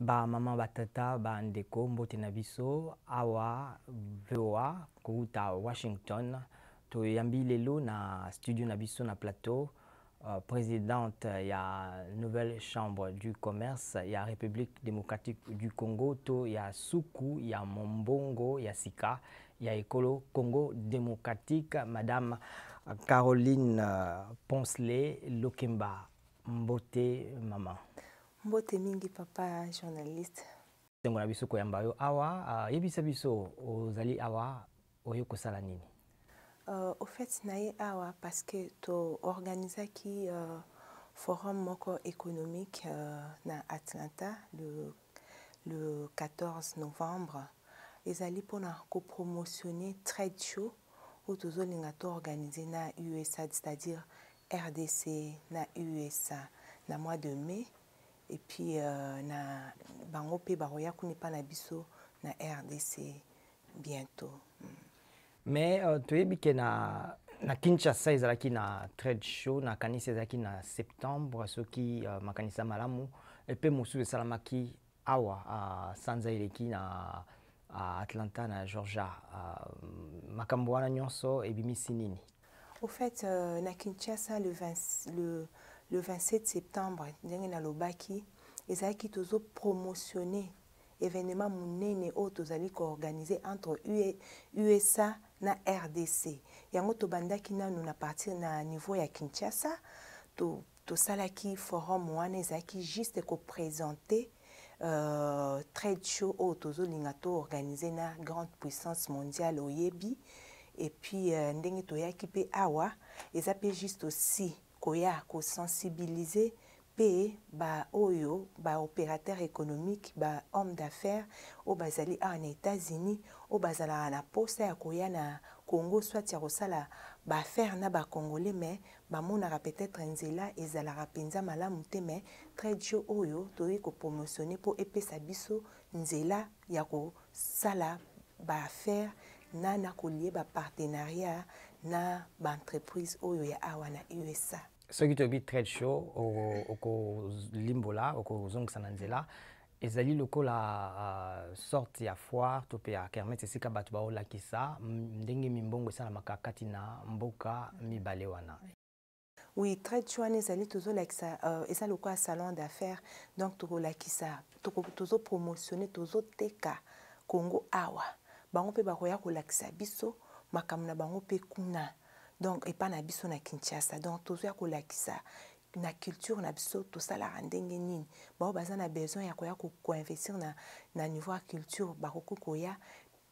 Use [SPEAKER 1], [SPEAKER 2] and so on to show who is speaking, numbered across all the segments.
[SPEAKER 1] Ba mama batata ba ndeko mbote na biso awa VOA kuta Washington to yambi lelo na studio na biso na plateau présidente ya nouvelle chambre du commerce ya République démocratique du Congo to ya suku ya mombongo ya sika ya ekolo Congo démocratique madame Caroline Poncelet Lokemba. Mbote mama.
[SPEAKER 2] Mbote mingi papa journaliste.
[SPEAKER 1] Tengo na biso koyamba yo awa yebisa biso ozali awa oyo kosala nini?
[SPEAKER 2] Au fait naye awa parce que to organiser qui forum moko économique na Atlanta le 14 novembre. Ezali pona ko promotionner trade show ou tozolinga to organiser na USA, c'est-à-dire RDC na USA na mois de mai. Et puis na bango pe baroya kuni pa na biso na RDC bientôt.
[SPEAKER 1] Mais toyebi ke na Kinshasa ezalaki na trade show na kanisa ezalaki na septembre soki makanisa malamu epe mosusu esalamaki awa sanza eleki na Atlanta na Georgia makambo wana nyonso ebimisi nini?
[SPEAKER 2] Au fait na Kinshasa le 27 septembre ndenge na lobaki ezalaki tozo promotionner événement munene o tozali ko organiser entre USA na RDC. Yango to bandaki nanu na partir na niveau ya Kinshasa to salaki forum wana ezalaki juste ko présenter trade show o tozo linga to organiser na grande puissance mondiale oyebi. Et puis ndenge to yaki pe awa ezape juste aussi koya ko sensibiliser pe ba oyo ba opérateur économique ba homme d'affaires au bazali en États-Unis au bazala na posa ya koya na Congo soit ya kosala ba faire na ba congolais mais ba monaka peut-être nzela ezala penza malamu te mais trade show oyo toyi ko promotionner pour epesa biso nzela ya ko sala ba faire na kolie ba partenariat na ba entreprise oyo ya awa na USA.
[SPEAKER 1] Ce qui te dit trade show au limbola au zongsa na nzela ezali lokola sorte ya foire to pe ya kermesse esika bato baolakisa ndenge mimbongo esalamaka kati na mboka mibale wana.
[SPEAKER 2] Oui, trade show ezali tozolakisa eza lokola salon d'affaires donc tozolakisa tozo promotionner tozo teka Congo awa bango pe bakoya kolakisa biso makambo na bango pe kuna. Donc, et pas na biso na Kinshasa. Donc, tout ça kolakisa na culture na biso tout ça la ndenge nini. Ba baza na besoin ya koya ko investir na niveau ya culture ba ko koya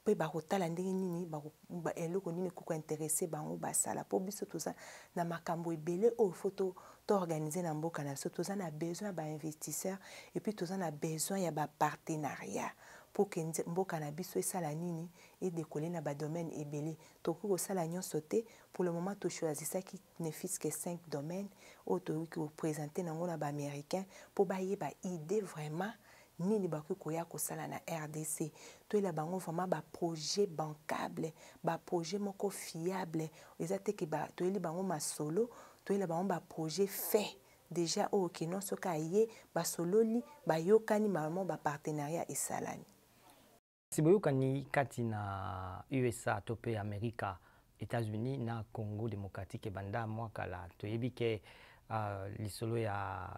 [SPEAKER 2] pe ba kotala ndenge nini ba eloko nini ko intéresser bango ba sala po biso tout ça na makambo ebele o photo to organiser na mboka na biso tout ça na besoin ba investisseurs et puis tout ça na besoin ya ba partenariat pour que mboka na biso esala nini et décoller na ba domaine ebele to ko sala nyonso te. Pour le moment to choisir ça qui ne fixe que 5 domaines auto qui présenter nango na ba américain pour ba yeba idée vraiment nini ba ko ya ko sala na RDC to la bango vraiment ba projet bancable ba projet moko fiable ezate ke ba to li bango masolo to la bango ba projet fait déjà au que non so ka ye ba sololi ba yokani maman ba partenariat et salami.
[SPEAKER 1] Si boyokani kati na USA to pe Amerika États-Unis na Congo démocratique banda mwaka la toyebi ke lisolo ya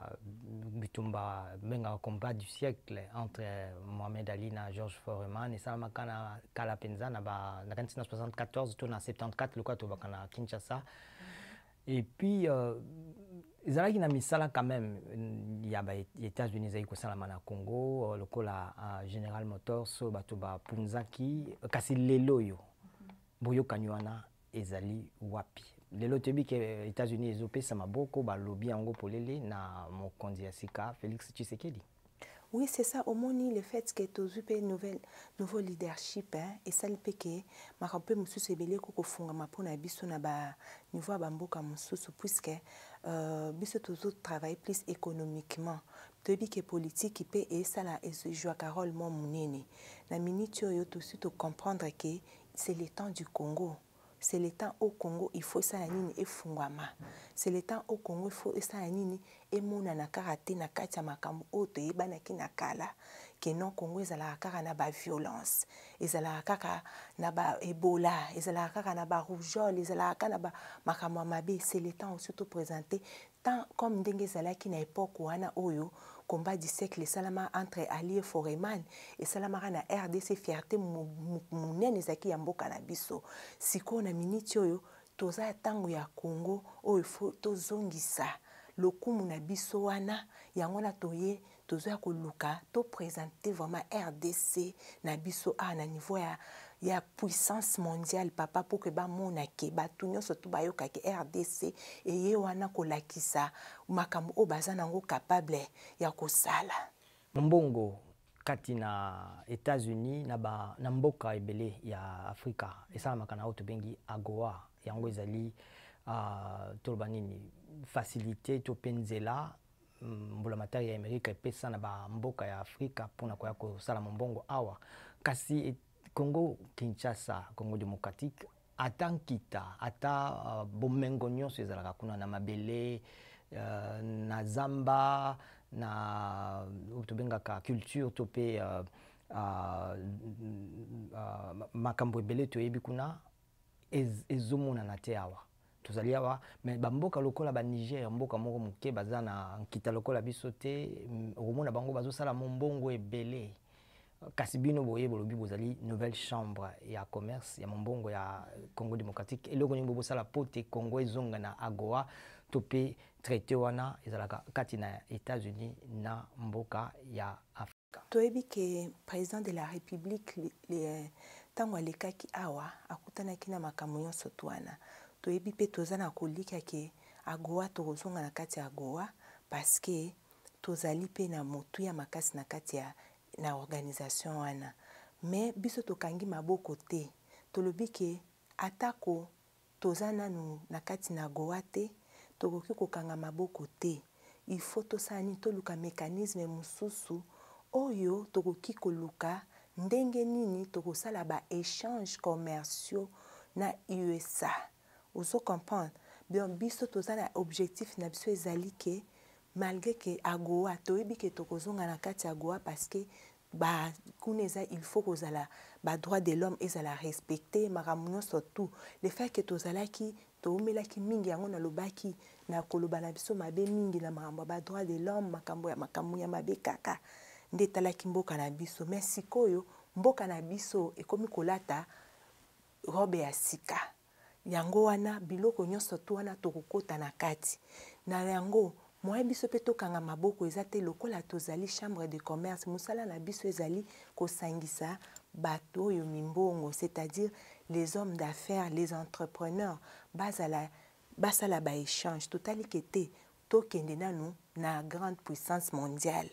[SPEAKER 1] bitumba benga combat du siècle entre Mohamed Ali na George Foreman et ça makana kala penza na ba na 1974 to na 74 lokwa to bakana Kinshasa. Et puis ezalaki na misala quand même ya ba États-Unis za iko sala na Congo lokola General Motors so bato ba punzaki kasi lelo yo boyokani wana ezali wapi lelo tebi ke États-Unis ezopesa maboko ba lobby yango polele na mokonzi ya sika Félix Tshisekedi.
[SPEAKER 2] Oui, c'est ça. Au moins, le fait que tu as nouveau leadership, et ça le fait que ma rappel monsieur sebele ko fonga mapona biso na ba niveau bamboka mususu puisque biso toujours travailler plus économiquement. Tu dis que politique peut et ça là et joue un rôle mon munene. La minute yo tout suite comprendre que c'est le temps du Congo. c'est le temps au Congo il faut ça nini efungwama, c'est le temps au Congo il faut ça nini emona na karaté na kati ya makambo o to yebana ki na kala que non Congo ezala kaka na ba violence, ezala kaka na ba Ebola, ezala kaka na ba rougeole, ezala kaka na ba makambo mabe. C'est le temps aussi de présenter tant comme ndenge ezalaki na époque wana oyo combat du siècle salama entre alliés foreman et salama na RDC fierté munene ezaki ya mboka na biso. Siko na miniti oyo toza tango ya Congo oyo faut tozongisa lokumu na biso wana yango na toye tozoya koluka to présenter vraiment RDC na biso na niveau ya puissance mondiale papa pour que ba mona ke batu nyonso to bayoka ke RDC eye wana kolakisa makambo o baza nango capable ya kosala
[SPEAKER 1] mbongo kati na États-Unis na mboka ebele ya Afrika esalamaka na oyo bengi AGOA yango ezali toloba nini facilité to penzela mbula matari ya Amerika epesa na ba mboka ya Afrika pona koya kosala mbongo awa kasi Congo Kinshasa Congo démocratique atankita ata bomengo nyonso ezalaka kuna na mabele na zamba na tobengaka culture to pe makambo ebele toyebi kuna ezomona na te awa tozali awa mais bamboka lokola ba Niger mboka moko moke baza na nkita lokola biso te omona bango bazosala mbongo ebele kasi bino boye bolobi bozali nouvelle chambre ya commerce ya mbongo ya Congo démocratique eloko nini bosala pote Congo ezonga na AGOA to pe traité wana ezalaka kati na États-Unis na mboka ya Afrika.
[SPEAKER 2] Toyebi ke président de la République tango alekaki awa akutanaki na makambo nyonso twana toyebi pe toza na kolika ke AGOA tokozonga na kati ya AGOA parce que tozali pe na motu ya makasi na kati ya na organisation wana mais biso tokangi maboko te tolobi ke atako toza nanu na kati na AGOA te tokoki kokanga maboko te il faut tosani toluka mécanisme mususu oyo tokoki koluka ndenge nini tokosala ba échange commerciaux na USA ozo comprendre bien biso toza na objectif na biso ezali ke malgré que AGOA toyebi ke tokozonga na kati AGOA parce que ba kuneza il faut kozala ba droit de l'homme ezala respecter makambo nyonso tout le fait que tozalaki toumelaki mingi yango na lobaki na koloba na biso mabe mingi na makambo ba droit de l'homme makambo ya mabe kaka nde talaki mboka na biso mais sikoyo mboka na biso ekomi kolata robe ya sika yango wana biloko nyonso tu wana tokokota na kati na yango moi biso pe tokanga maboko eza te lokola tozali chambre de commerce musala na biso ezali kosangisa bato oyo mimbongo c'est-à-dire les hommes d'affaires les entrepreneurs basala ba échange totali kete tokende nanu na grande puissance mondiale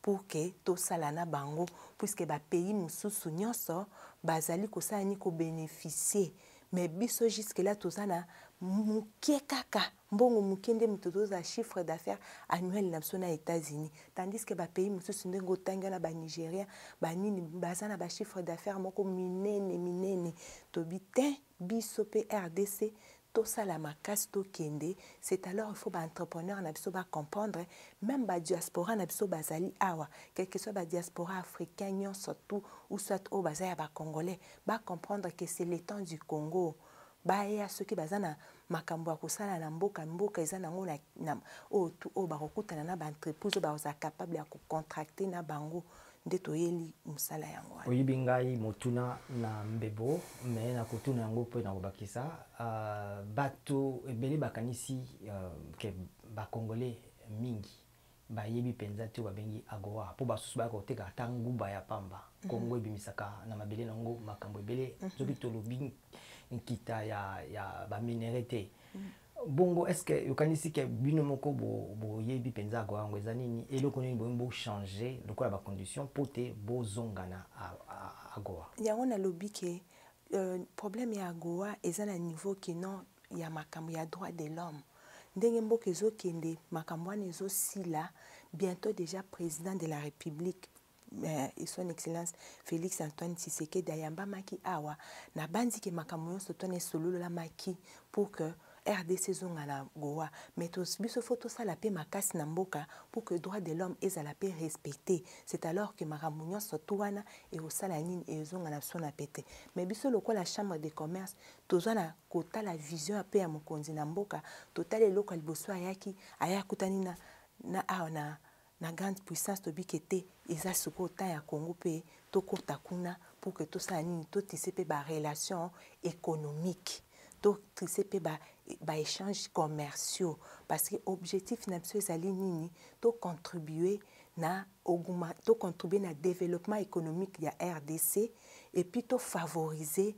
[SPEAKER 2] pour que tosala na bango puisque ba pays mususu nyonso bazali kosala ni ko bénéficier mais biso jusque là tozana mukie kaka mbongo mukende mutoza chiffre d'affaires annuel na biso na États-Unis tandis que ba pays mususu ndengo tanga na ba Nigeria ba nini bazana ba chiffre d'affaires moko minene tobite biso pe RDC tosala makasi tokende c'est alors il faut ba entrepreneur na biso ba comprendre même ba diaspora na biso bazali awa quel que soit ba diaspora africain surtout ou soit au bazaya ba congolais ba comprendre que c'est le temps du Congo ba ya ceux qui bazana makambo ya kosala na mboka eza nango na o ba kokutana na ba entreprise ba za capable ya ko contracter na bango nde toyeli musala yango
[SPEAKER 1] oyibi ngai motuna na mbebo me na kotuna yango pe na kobakisa bato ebele bakanisi ke ba congolais mingi bayebi penza te babengi AGOA po basusu ba koteka ata nguba ya pamba Congo ebimisaka na mabele nango makambo ebele soki tolobi nkita ya ba minerete bongo est-ce que yokanisi ke bino moko bo yebi penza AGOA ngo eza nini eloko nini bo changer lokola ba condition pote bo zongana AGOA
[SPEAKER 2] yango na lobi ke problème ya AGOA eza na niveau que non ya makambo ya droit de l'homme ndenge mboka ezokende makambo wana ezosila bientôt déjà président de la République et son excellence Félix Antoine Tshisekedi ayamba maki awa na bandi ke makambo nyonso tone solo la maki pour que RDC zonga na goa mais tous biso photo ça la paix makasi na mboka pour que droit de l'homme et la paix respecté. C'est alors que makambo nyonso towana et au sala nini et zonga na sona pété mais biso loko la chambre de commerce tozana kota la vision paix ya mokonzi na mboka totale local boso ayaki ayakutani na awa na grande puissance tobikete eza soko ta ya Congo pe to kota kuna pour que to ça nini to tissé pe ba relation économique to tissé pe ba échanges commerciaux parce que objectif na biso ezali nini to contribuer na contribuer na développement économique ya RDC et puis to favoriser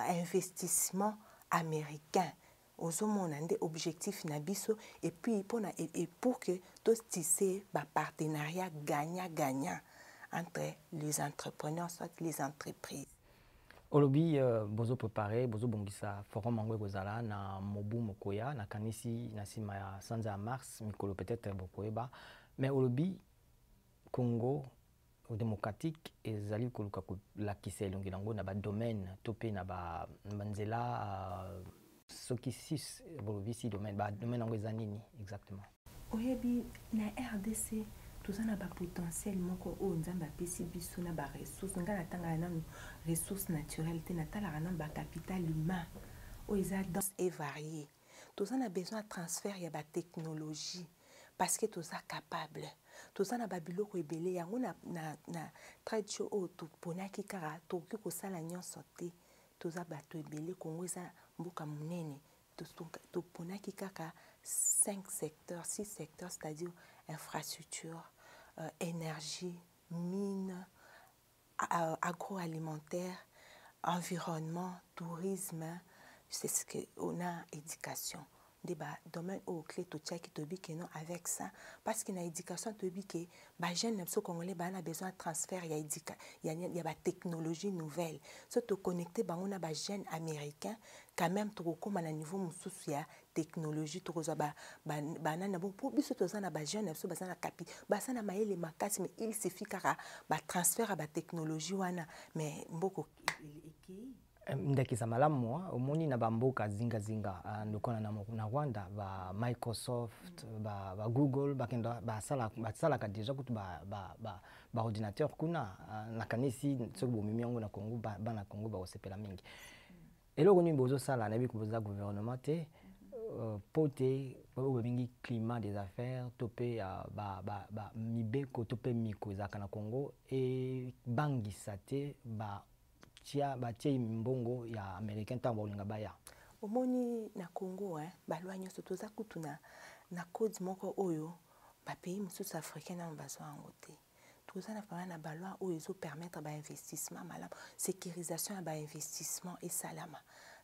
[SPEAKER 2] investissement américain ozomona nde objectif na biso et puis pour que tous tisser ba partenariat gagnant entre les entrepreneurs soit les entreprises.
[SPEAKER 1] Olobi bozo préparé bozo bongisa forum angwe kozala na mobu mokoya na kanisi na sima ya sanza ya mars mikolo peut-être bokoyeba mais olobi Congo démocratique ezali koluka kolakisa elongi nango na ba domaine to pe na ba nzela soki 6 bolobi 6 domaine ba domaine nango eza nini exactement
[SPEAKER 2] oyebi na RDC tozana ba potentiel moko o nzamba pesi biso na ba ressources ngana tanga na ressources naturelles te na tala na ba capital humain o eza dense et varié tozana besoin de transfert ya ba technologie parce que toza capable tozana ba biloko ebele yango na tradition o to ponaki kara to ko sala nyonso te toza bato ebele Congo eza mboka munene to ponaki kaka 5 secteurs 6 secteurs c'est-à-dire infrastructure énergie, mine, agroalimentaire, environnement, tourisme, c'est ce qu'on a éducation. Débat domaine au clé to tchaki to bi non avec ça parce que na éducation to bi que ba jeune n'abso congolais ba na besoin de transfert il y a ba technologie nouvelle so to connecter ba on a ba jeune américain quand même to comme à niveau mususu ya technologie to koza ba na bon pour biso to za na ba jeune n'abso ba za na capi ba ça na maele makasi mais il suffit kara ba transfert à ba technologie wana mais mboko
[SPEAKER 1] ndekisa malamu omoni na bamboka zinga ndokona na Rwanda ba Microsoft ba Google bakenda basalaka déjà kutu ba ordinateur kuna na kanisi soki bomimi yango na Congo bana Congo ba osepela mingi eloko nini bozo sala na bi kuboza gouvernement te pote oyo bingi climat des affaires topé ba mibeko topé miko ezaka na Congo et bangisa te ba batie mbongo ya américain tango olinga baya
[SPEAKER 2] omoni na Congo balwa nyonso toza kutu na code moko oyo ba pays mususu africain na bazwa yango te toza na vraiment na balwa oyo ezo permettre ba investissement malamu sécurisation ya ba investissement et salama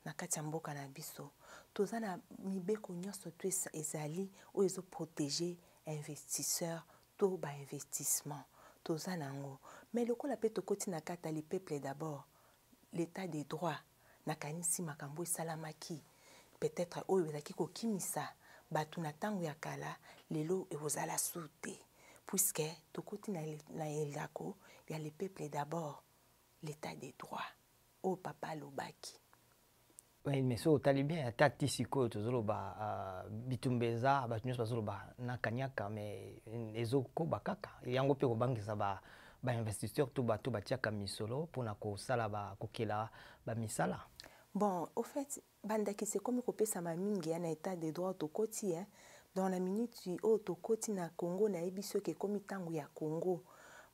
[SPEAKER 2] na kati ya mboka na biso toza na mibeko nyonso to ezali oyo ezo protéger investisseurs to ba investissement toza nango mais lokola pe tokoti na kata les peuples d'abord l'état des droits na kanisi makambo salamaki peut-être oyo ezaki kokimisa batu na tango ya kala lelo ezala souté puisque tokoti na elako ya les peuples d'abord l'état des droits o papa lobaki.
[SPEAKER 1] Oui, mais so tali bien tati siko tozoloba bitumbeza batu nyonso bazoloba na kanyaka mais ezoko bakaka yango pe kobangisa ba investisseurs tout bato batiaka misolo pona ko sala ba kokela ba misala.
[SPEAKER 2] Bon, au fait, bandaki c'est comme kopesa ma mingi na état de droit to koti dans la minute o to koti na Congo na ebiso ke komi tangu ya Congo.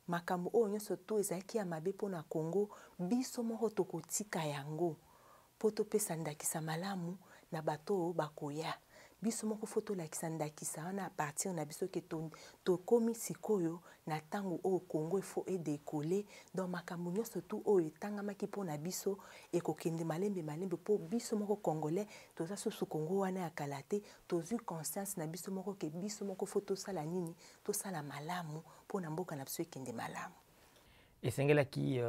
[SPEAKER 2] Makambo o nyonso to ezaki ya mabe pona Congo biso moko to kotika yango. Poto pesa ndakisa malamu na bato bakoya. Biso moko foto la kisandakisa wana à partir na biso ke to komi sikoyo na tango o Congo faut et décoller dans makambo nyonso tout o etanga maki pona biso e kokende malembe po biso moko congolais toza susu Congo wana ya kalate tozu conscience na biso moko ke biso moko foto sala nini to sala malamu pona mboka na biso ekende malamu.
[SPEAKER 1] Esengela ki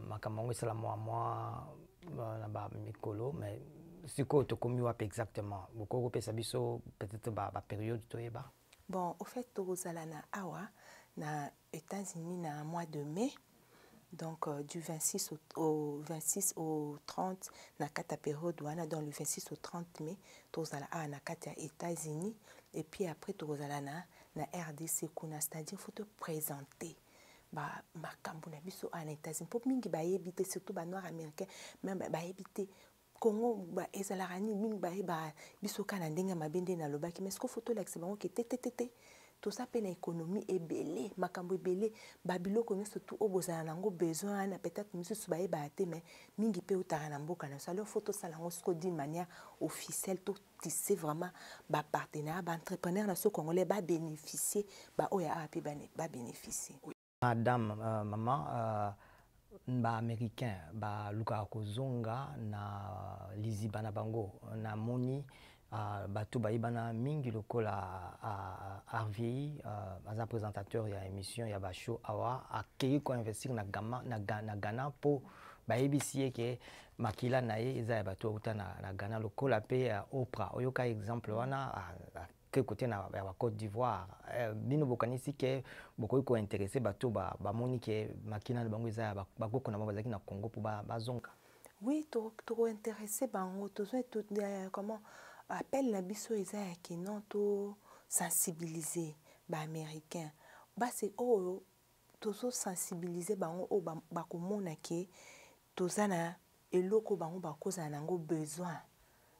[SPEAKER 1] makambo ngo sala moi na ba mikolo mais siko to komi wapi exactement boko pesa biso peut-être ba période to eba
[SPEAKER 2] Bon, au fait, tozala na awa, na États-Unis, na mois de mai. Donc, du 26 26 au 30, na kata période wana, dans le 26 au 30 mai, tozala a na kata États-Unis. Et puis après, tozala na RDC kuna, c'est-à-dire faut te présenter. Ba makambo na biso a na États-Unis. Pour mingi ba yebite, surtout ba noirs américains, même ba yebite. Congo ba ezalaka nini mingi bayeba biso kana ndenge mabende na lobaki, mais ce que faut to lakisa bango ke te to ça pe na économie ebele makambo ebele babiloko nyonso tu oyo bozala nango besoin na peut-être misusu bayeba te, mais mingi pe otaka na mboka na so. Alors faut tosala yango siko d'une manière officielle, to tisser vraiment bapartenariat baentrepreneur na so congolais babénéficier baoyo awa mpe babénéficier.
[SPEAKER 1] Madame, maman, ba américain ba luka kozonga na liziba na bango na moni bato bayibana mingi lokola RVI aza présentateur ya émission ya ba show awa akei ko investir na Ghana po bayebisi ye ke makila na ye eza ya bato uta na Ghana lokola pe Oprah oyoka exemple wana que côté na la Côte d'Ivoire bino bokanisi ke bokoki ko intéresser bato ba moni ke makina na bango eza bakoko na bazaki na Congo pour bazonga.
[SPEAKER 2] Oui, to intéressé bango to comment appelle la biso eza ya ke non to sensibiliser ba américain. Ba c'est oh to sensibiliser bango o ba komona ke toza na eloko bango bakoza nango besoin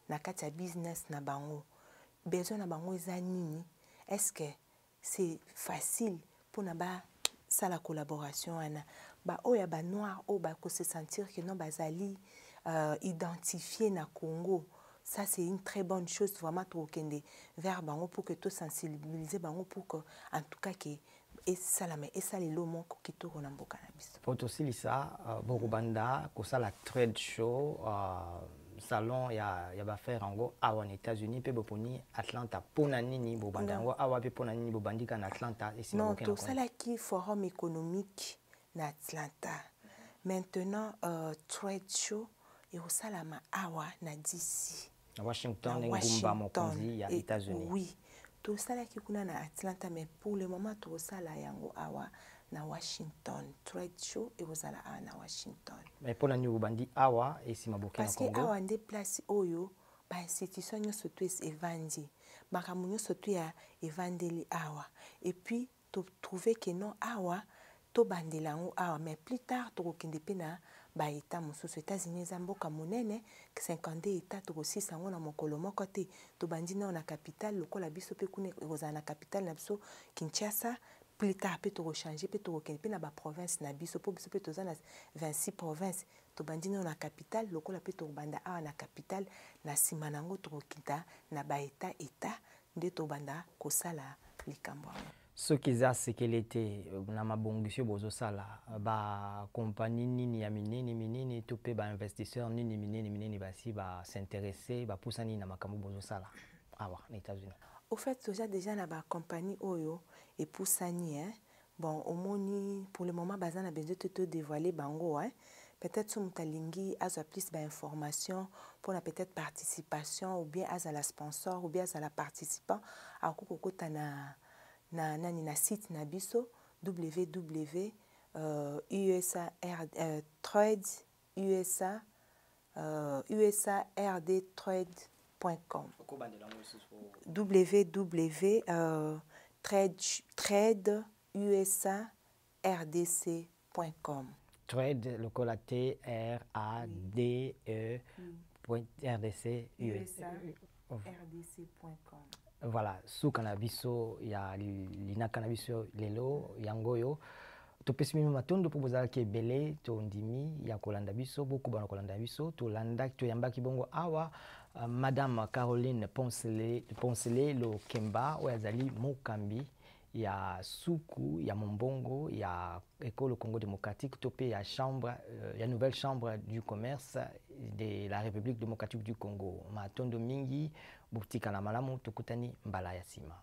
[SPEAKER 2] na kati ya business na bango. Besoin na bango eza nini? Est-ce que c'est facile pour na ba ça la collaboration wana ba oya ba noir o ba ko se sentir que non bazali identifié na Congo. Ça c'est une très bonne chose vraiment to kende vers bango pour que to sensibiliser bango pour que en tout cas que et ça la mais et ça les lomo qui to na mboka na biso.
[SPEAKER 1] Pour aussi lisa borobanda ko ça la trade show salon ya ba faire ngo awa na États-Unis pe boponi Atlanta pona nini bobanda ngo awa pe pona nini bobandika na Atlanta et
[SPEAKER 2] non to ça la qui forum économique na Atlanta. Maintenant trade show et au salama awa na DC
[SPEAKER 1] Washington ngumba mokonzi ya États-Unis.
[SPEAKER 2] Oui, tout ça là qui kuna na Atlanta, mais pour le moment tout ça là yango awa na Washington trade show et aux ala na Washington.
[SPEAKER 1] Mais pour la new bandi awa et si maboka na Congo.
[SPEAKER 2] Parce que awa ndé place oyo ba institution nyonso tu evandi makambo nyonso tu ya evandeli awa et puis to trouver que non awa to bandelango awa, mais plus tard to kokende pe na ba état mosusu. États-Unis za mboka monene 52 états to kosisa ngo na mokolo moko te to bandi na capitale lokola biso pe kuna kozala na capitale na biso Kinshasa. Plus tard pe to changer pe to kokende pe na ba province na biso po biso pe to za na 26 provinces to bandi na capitale lokola pe to banda awa na capitale na sima nango to kokita na ba état nde to banda kosala likambo.
[SPEAKER 1] Ce qui a sécurité na mabongisi bozo sala ba compagnie nini ya minene to pe ba investisseur nini minene basi ba s'intéresser ba poussani na makambo bozo sala awa na États-Unis.
[SPEAKER 2] Au fait déjà na ba compagnie oyo et poussani bon omoni pour le moment bazana besoin de te dévoiler bango peut-être sur mutalingi aza plus ba information pour la peut-être participation ou bien aza la sponsor ou bien aza la participant a kokota na site na biso usardtrade.com www.tradeusardc.com
[SPEAKER 1] Trade le cola TRADE.RDC.com. Voilà, sous cannabis ya lina cannabis lelo yangoyo to pesimi matondo po bozala ke belé to ndimi ya kolanda biso beaucoup bana kolanda biso to landa to yambaki bongo awa madame Caroline Poncelé lo Kemba oyazali mokambi ya suku ya mombongo ya école Congo démocratique topé ya chambre ya nouvelle chambre du commerce de la République démocratique du Congo matondo mingi butika na malamu tukutani mbala ya sima.